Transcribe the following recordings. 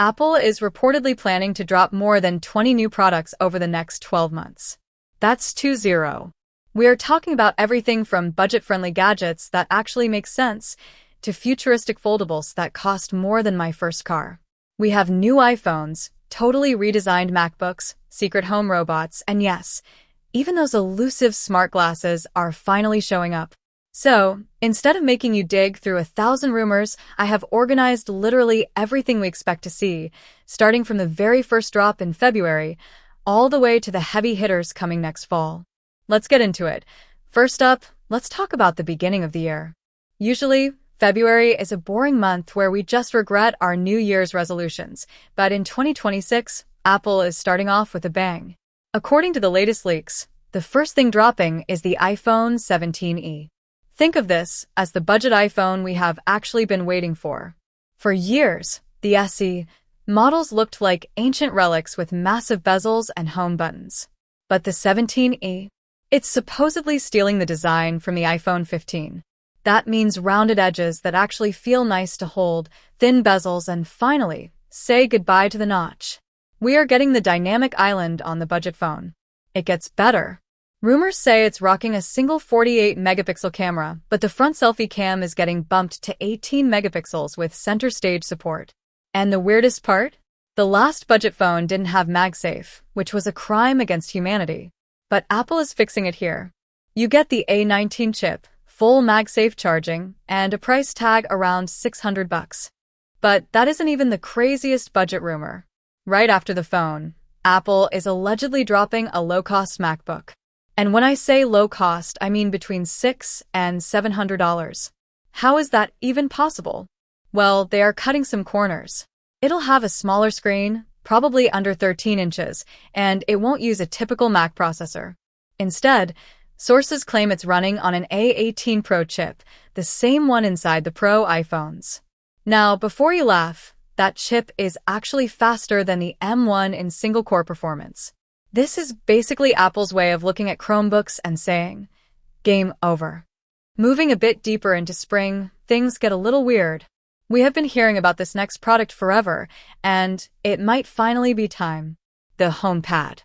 Apple is reportedly planning to drop more than 20 new products over the next 12 months. That's 20. We are talking about everything from budget-friendly gadgets that actually make sense to futuristic foldables that cost more than my first car. We have new iPhones, totally redesigned MacBooks, secret home robots, and yes, even those elusive smart glasses are finally showing up. So, instead of making you dig through 1,000 rumors, I have organized literally everything we expect to see, starting from the very first drop in February, all the way to the heavy hitters coming next fall. Let's get into it. First up, let's talk about the beginning of the year. Usually, February is a boring month where we just regret our New Year's resolutions, but in 2026, Apple is starting off with a bang. According to the latest leaks, the first thing dropping is the iPhone 17e. Think of this as the budget iPhone we have actually been waiting for. For years, the SE models looked like ancient relics with massive bezels and home buttons. But the 17e, it's supposedly stealing the design from the iPhone 15. That means rounded edges that actually feel nice to hold, thin bezels, and finally, say goodbye to the notch. We are getting the dynamic island on the budget phone. It gets better. Rumors say it's rocking a single 48-megapixel camera, but the front selfie cam is getting bumped to 18 megapixels with center stage support. And the weirdest part? The last budget phone didn't have MagSafe, which was a crime against humanity. But Apple is fixing it here. You get the A19 chip, full MagSafe charging, and a price tag around $600. But that isn't even the craziest budget rumor. Right after the phone, Apple is allegedly dropping a low-cost MacBook. And when I say low cost, I mean between $600 and $700. How is that even possible? Well, they are cutting some corners. It'll have a smaller screen, probably under 13 inches, and it won't use a typical Mac processor. Instead, sources claim it's running on an A18 Pro chip, the same one inside the Pro iPhones. Now, before you laugh, that chip is actually faster than the M1 in single-core performance. This is basically Apple's way of looking at Chromebooks and saying, game over. Moving a bit deeper into spring, things get a little weird. We have been hearing about this next product forever, and it might finally be time. The HomePad.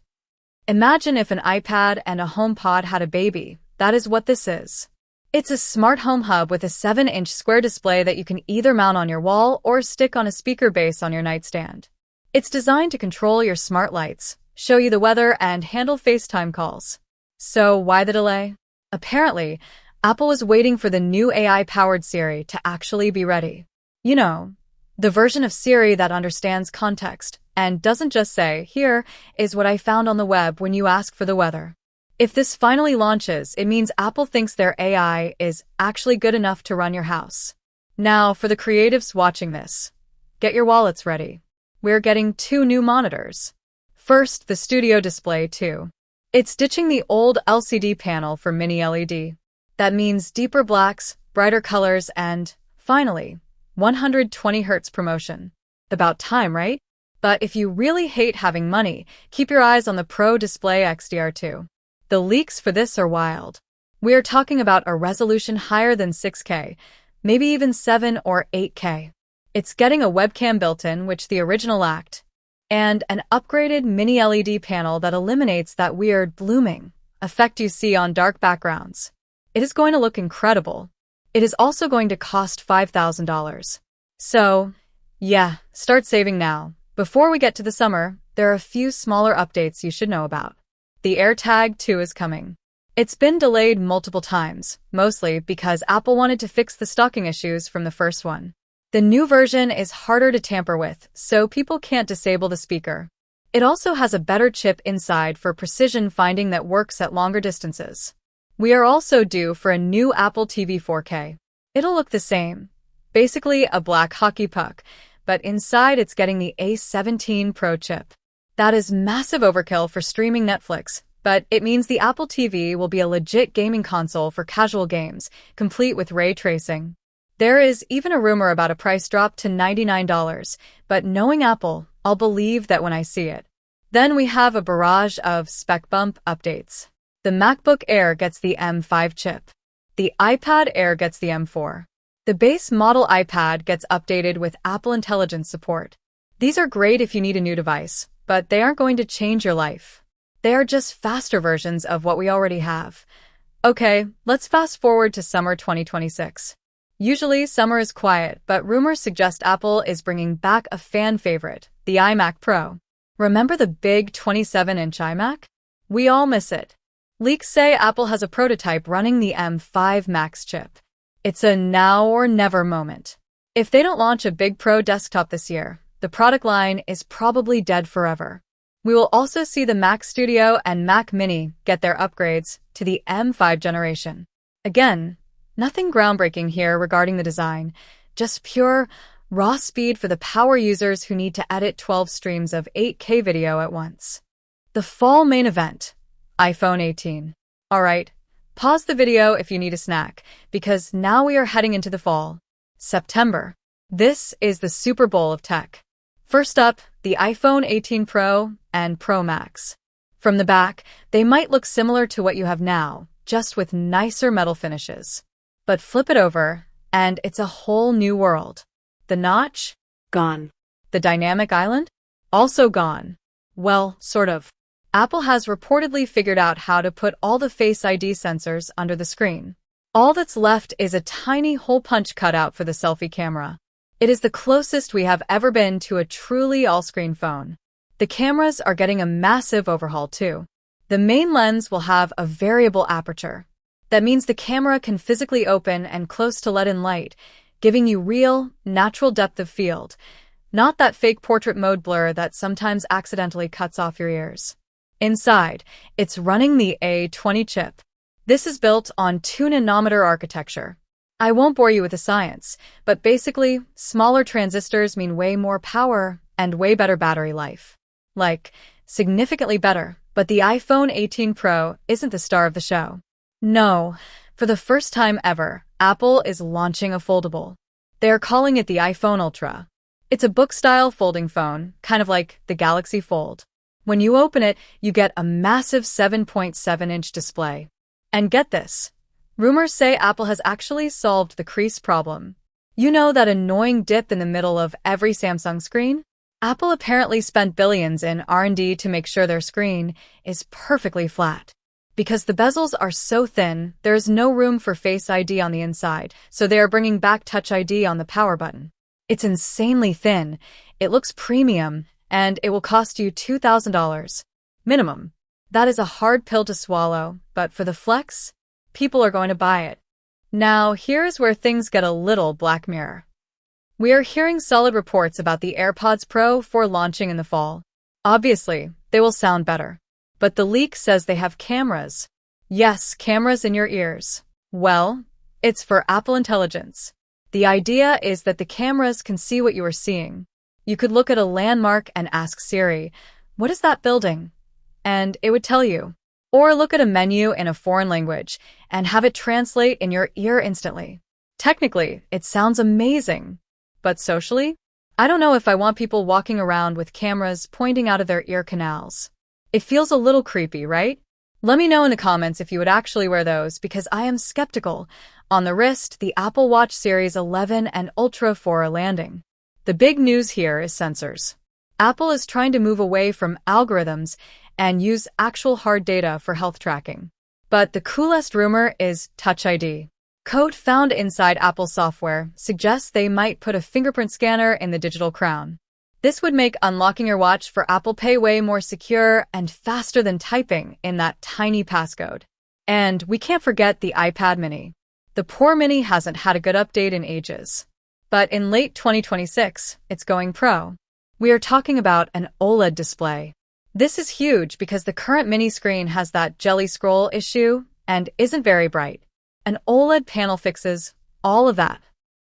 Imagine if an iPad and a HomePod had a baby. That is what this is. It's a smart home hub with a 7-inch square display that you can either mount on your wall or stick on a speaker base on your nightstand. It's designed to control your smart lights, show you the weather, and handle FaceTime calls. So why the delay? Apparently, Apple is waiting for the new AI-powered Siri to actually be ready. You know, the version of Siri that understands context and doesn't just say, "Here is what I found on the web" when you ask for the weather. If this finally launches, it means Apple thinks their AI is actually good enough to run your house. Now, for the creatives watching this, get your wallets ready. We're getting 2 new monitors. First, the Studio Display 2. It's ditching the old LCD panel for mini LED. That means deeper blacks, brighter colors, and, finally, 120 Hz promotion. About time, right? But if you really hate having money, keep your eyes on the Pro Display XDR2. The leaks for this are wild. We are talking about a resolution higher than 6K, maybe even 7 or 8K. It's getting a webcam built-in, which the original lacked, and an upgraded mini LED panel that eliminates that weird blooming effect you see on dark backgrounds. It is going to look incredible. It is also going to cost $5,000. So, yeah, start saving now. Before we get to the summer, there are a few smaller updates you should know about. The AirTag 2 is coming. It's been delayed multiple times, mostly because Apple wanted to fix the stocking issues from the first one. The new version is harder to tamper with, so people can't disable the speaker. It also has a better chip inside for precision finding that works at longer distances. We are also due for a new Apple TV 4K. It'll look the same, basically a black hockey puck, but inside it's getting the A17 Pro chip. That is massive overkill for streaming Netflix, but it means the Apple TV will be a legit gaming console for casual games, complete with ray tracing. There is even a rumor about a price drop to $99, but knowing Apple, I'll believe that when I see it. Then we have a barrage of spec bump updates. The MacBook Air gets the M5 chip. The iPad Air gets the M4. The base model iPad gets updated with Apple Intelligence support. These are great if you need a new device, but they aren't going to change your life. They are just faster versions of what we already have. Okay, let's fast forward to summer 2026. Usually, summer is quiet, but rumors suggest Apple is bringing back a fan favorite, the iMac Pro. Remember the big 27-inch iMac? We all miss it. Leaks say Apple has a prototype running the M5 Max chip. It's a now or never moment. If they don't launch a big Pro desktop this year, the product line is probably dead forever. We will also see the Mac Studio and Mac Mini get their upgrades to the M5 generation. Again, nothing groundbreaking here regarding the design, just pure, raw speed for the power users who need to edit 12 streams of 8K video at once. The fall main event, iPhone 18. Alright, pause the video if you need a snack, because now we are heading into the fall. September. This is the Super Bowl of tech. First up, the iPhone 18 Pro and Pro Max. From the back, they might look similar to what you have now, just with nicer metal finishes. But flip it over, and it's a whole new world. The notch? Gone. The dynamic island? Also gone. Well, sort of. Apple has reportedly figured out how to put all the Face ID sensors under the screen. All that's left is a tiny hole punch cutout for the selfie camera. It is the closest we have ever been to a truly all-screen phone. The cameras are getting a massive overhaul too. The main lens will have a variable aperture. That means the camera can physically open and close to let in light, giving you real, natural depth of field, not that fake portrait mode blur that sometimes accidentally cuts off your ears. Inside, it's running the A20 chip. This is built on 2-nanometer architecture. I won't bore you with the science, but basically, smaller transistors mean way more power and way better battery life. Like, significantly better, but the iPhone 18 Pro isn't the star of the show. No, for the first time ever, Apple is launching a foldable. They are calling it the iPhone Ultra. It's a book-style folding phone, kind of like the Galaxy Fold. When you open it, you get a massive 7.7-inch display. And get this. Rumors say Apple has actually solved the crease problem. You know that annoying dip in the middle of every Samsung screen? Apple apparently spent billions in R&D to make sure their screen is perfectly flat. Because the bezels are so thin, there is no room for Face ID on the inside, so they are bringing back Touch ID on the power button. It's insanely thin, it looks premium, and it will cost you $2,000. Minimum. That is a hard pill to swallow, but for the flex, people are going to buy it. Now, here's where things get a little Black Mirror. We are hearing solid reports about the AirPods Pro for launching in the fall. Obviously, they will sound better. But the leak says they have cameras. Yes, cameras in your ears. Well, it's for Apple Intelligence. The idea is that the cameras can see what you are seeing. You could look at a landmark and ask Siri, "What is that building?" And it would tell you. Or look at a menu in a foreign language and have it translate in your ear instantly. Technically, it sounds amazing. But socially? I don't know if I want people walking around with cameras pointing out of their ear canals. It feels a little creepy, right? Let me know in the comments if you would actually wear those, because I am skeptical. On the wrist, the Apple Watch Series 11 and Ultra 4 are landing. The big news here is sensors. Apple is trying to move away from algorithms and use actual hard data for health tracking. But the coolest rumor is Touch ID. Code found inside Apple software suggests they might put a fingerprint scanner in the digital crown. This would make unlocking your watch for Apple Pay way more secure and faster than typing in that tiny passcode. And we can't forget the iPad mini. The poor mini hasn't had a good update in ages. But in late 2026, it's going pro. We are talking about an OLED display. This is huge because the current mini screen has that jelly scroll issue and isn't very bright. An OLED panel fixes all of that.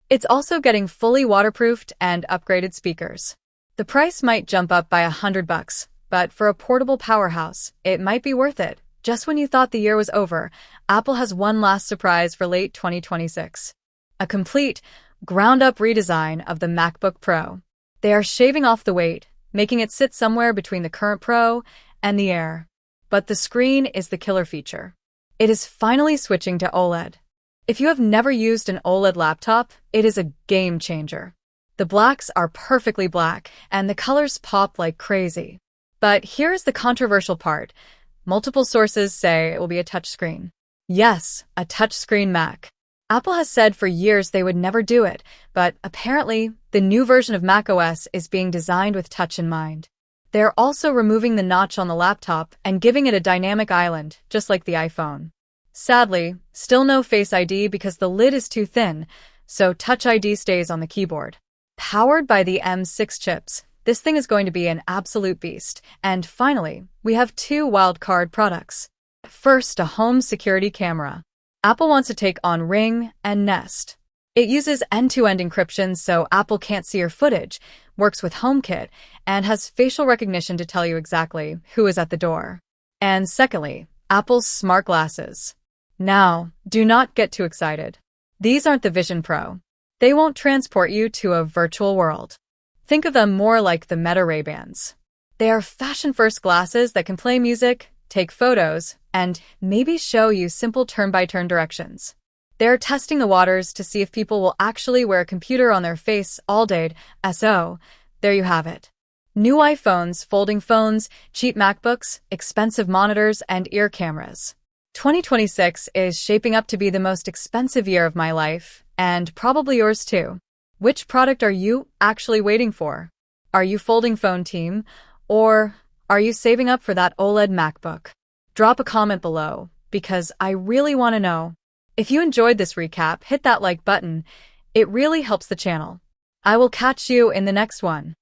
It's also getting fully waterproofed and upgraded speakers. The price might jump up by $100, but for a portable powerhouse, it might be worth it. Just when you thought the year was over, Apple has one last surprise for late 2026. A complete, ground-up redesign of the MacBook Pro. They are shaving off the weight, making it sit somewhere between the current Pro and the Air. But the screen is the killer feature. It is finally switching to OLED. If you have never used an OLED laptop, it is a game changer. The blacks are perfectly black, and the colors pop like crazy. But here's the controversial part. Multiple sources say it will be a touchscreen. Yes, a touchscreen Mac. Apple has said for years they would never do it, but apparently, the new version of macOS is being designed with touch in mind. They're also removing the notch on the laptop and giving it a dynamic island, just like the iPhone. Sadly, still no Face ID because the lid is too thin, so Touch ID stays on the keyboard. Powered by the M6 chips, this thing is going to be an absolute beast. And finally, we have two Wildcard products. First, a home security camera. Apple wants to take on Ring and Nest. It uses end-to-end encryption so Apple can't see your footage, works with HomeKit, and has facial recognition to tell you exactly who is at the door. And secondly, Apple's smart glasses. Now, do not get too excited. These aren't the Vision Pro. They won't transport you to a virtual world. Think of them more like the Meta Ray-Bans. They are fashion-first glasses that can play music, take photos, and maybe show you simple turn-by-turn directions. They're testing the waters to see if people will actually wear a computer on their face all day. So, there you have it. New iPhones, folding phones, cheap MacBooks, expensive monitors, and ear cameras. 2026 is shaping up to be the most expensive year of my life, and probably yours too. Which product are you actually waiting for? Are you folding phone team? Or are you saving up for that OLED MacBook? Drop a comment below, because I really want to know. If you enjoyed this recap, hit that like button. It really helps the channel. I will catch you in the next one.